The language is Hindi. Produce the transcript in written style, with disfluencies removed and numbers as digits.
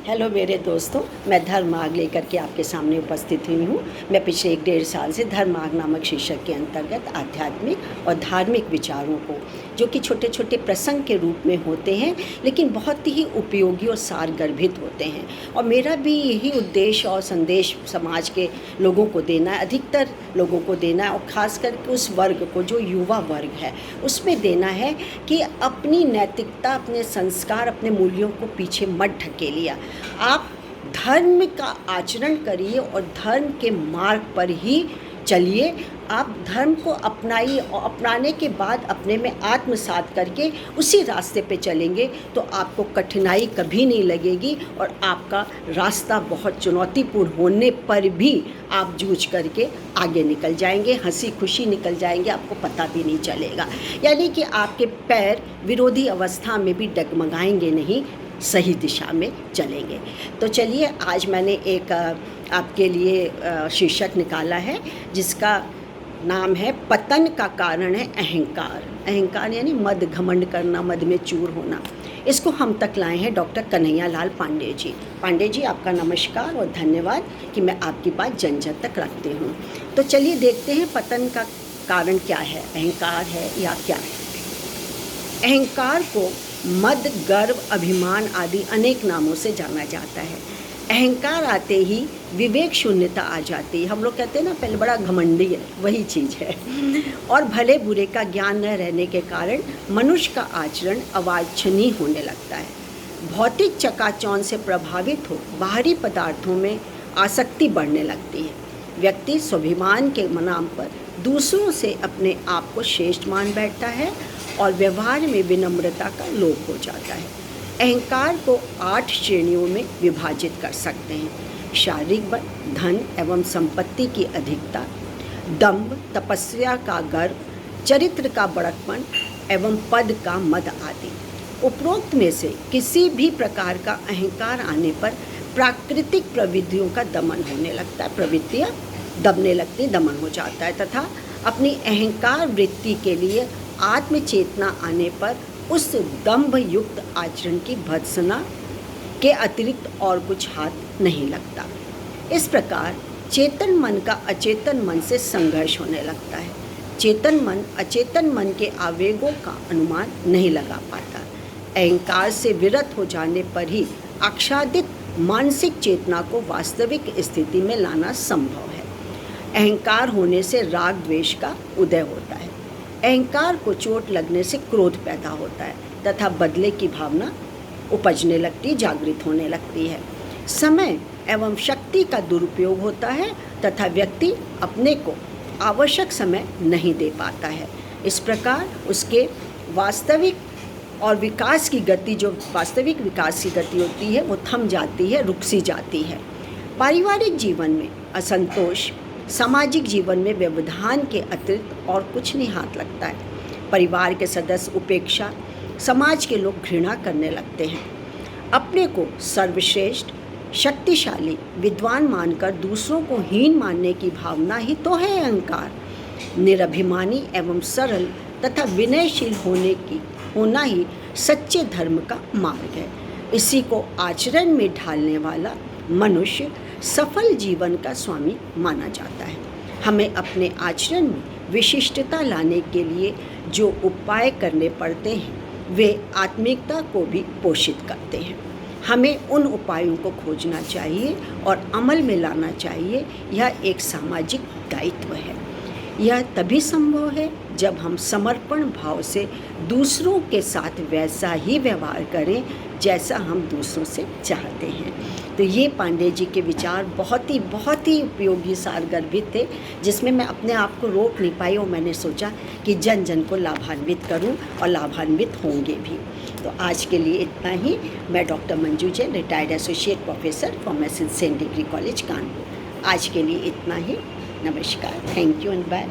हेलो मेरे दोस्तों, मैं धर्म मार्ग लेकर के आपके सामने उपस्थित हुई हूँ। मैं पिछले 1 डेढ़ साल से धर्म मार्ग नामक शीर्षक के अंतर्गत आध्यात्मिक और धार्मिक विचारों को, जो कि छोटे छोटे प्रसंग के रूप में होते हैं लेकिन बहुत ही उपयोगी और सारगर्भित होते हैं, और मेरा भी यही उद्देश्य और संदेश समाज के लोगों को देना है, अधिकतर लोगों को देना है, और ख़ास करके उस वर्ग को जो युवा वर्ग है उसमें देना है कि अपनी नैतिकता, अपने संस्कार, अपने मूल्यों को पीछे मत ढकेलिए। आप धर्म का आचरण करिए और धर्म के मार्ग पर ही चलिए। आप धर्म को अपनाइए और अपनाने के बाद अपने में आत्मसात करके उसी रास्ते पे चलेंगे तो आपको कठिनाई कभी नहीं लगेगी, और आपका रास्ता बहुत चुनौतीपूर्ण होने पर भी आप जूझ करके आगे निकल जाएंगे, हंसी खुशी निकल जाएंगे, आपको पता भी नहीं चलेगा। यानी कि आपके पैर विरोधी अवस्था में भी डगमगाएंगे नहीं, सही दिशा में चलेंगे। तो चलिए, आज मैंने एक आपके लिए शीर्षक निकाला है जिसका नाम है पतन का कारण है अहंकार। अहंकार यानी मद, घमंड करना, मद में चूर होना। इसको हम तक लाए हैं डॉक्टर कन्हैया लाल पांडे जी। पांडे जी, आपका नमस्कार और धन्यवाद कि मैं आपकी बात जन जन तक रखती हूँ। तो चलिए देखते हैं पतन का कारण क्या है, अहंकार है या क्या है। अहंकार को मद, गर्व, अभिमान आदि अनेक नामों से जाना जाता है। अहंकार आते ही विवेक शून्यता आ जाती है। हम लोग कहते हैं ना, पहले बड़ा घमंडी है, वही चीज़ है। और भले बुरे का ज्ञान न रहने के कारण मनुष्य का आचरण अवांछनीय होने लगता है। भौतिक चकाचौंध से प्रभावित हो बाहरी पदार्थों में आसक्ति बढ़ने लगती है। व्यक्ति स्वाभिमान के नाम पर दूसरों से अपने आप को श्रेष्ठ मान बैठता है और व्यवहार में विनम्रता का लोप हो जाता है। अहंकार को 8 श्रेणियों में विभाजित कर सकते हैं। शारीरिक बल, धन एवं संपत्ति की अधिकता, दंभ, तपस्या का गर्व, चरित्र का बड़कपन एवं पद का मद आदि। उपरोक्त में से किसी भी प्रकार का अहंकार आने पर प्राकृतिक प्रवृत्तियों का दमन होने लगता है, प्रवृत्तियाँ दबने लगती, दमन हो जाता है, तथा अपनी अहंकार वृत्ति के लिए आत्मचेतना आने पर उस दंभ युक्त आचरण की भर्त्सना के अतिरिक्त और कुछ हाथ नहीं लगता। इस प्रकार चेतन मन का अचेतन मन से संघर्ष होने लगता है। चेतन मन अचेतन मन के आवेगों का अनुमान नहीं लगा पाता। अहंकार से विरत हो जाने पर ही आच्छादित मानसिक चेतना को वास्तविक स्थिति में लाना संभव है। अहंकार होने से राग द्वेष का उदय होता है। अहंकार को चोट लगने से क्रोध पैदा होता है तथा बदले की भावना उपजने लगती, जागृत होने लगती है। समय एवं शक्ति का दुरुपयोग होता है तथा व्यक्ति अपने को आवश्यक समय नहीं दे पाता है। इस प्रकार उसके वास्तविक और विकास की गति, जो वास्तविक विकास की गति होती है, वो थम जाती है, रुक सी जाती है। पारिवारिक जीवन में असंतोष, सामाजिक जीवन में व्यवधान के अतिरिक्त और कुछ नहीं हाथ लगता है। परिवार के सदस्य उपेक्षा, समाज के लोग घृणा करने लगते हैं। अपने को सर्वश्रेष्ठ, शक्तिशाली, विद्वान मानकर दूसरों को हीन मानने की भावना ही तो है अहंकार। निरभिमानी एवं सरल तथा विनयशील होना ही सच्चे धर्म का मार्ग है। इसी को आचरण में ढालने वाला मनुष्य सफल जीवन का स्वामी माना जाता है। हमें अपने आचरण में विशिष्टता लाने के लिए जो उपाय करने पड़ते हैं वे आत्मिकता को भी पोषित करते हैं। हमें उन उपायों को खोजना चाहिए और अमल में लाना चाहिए। यह एक सामाजिक दायित्व है। यह तभी संभव है जब हम समर्पण भाव से दूसरों के साथ वैसा ही व्यवहार करें जैसा हम दूसरों से चाहते हैं। तो ये पांडे जी के विचार बहुत ही उपयोगी, सारगर्भित थे, जिसमें मैं अपने आप को रोक नहीं पाई और मैंने सोचा कि जन जन को लाभान्वित करूं और लाभान्वित होंगे भी। तो आज के लिए इतना ही। मैं doctor Manju Jain, retired associate professor pharmacy सेंट डिग्री कॉलेज कानपुर। आज के लिए इतना ही। नमस्कार, थैंक यू एंड बाय।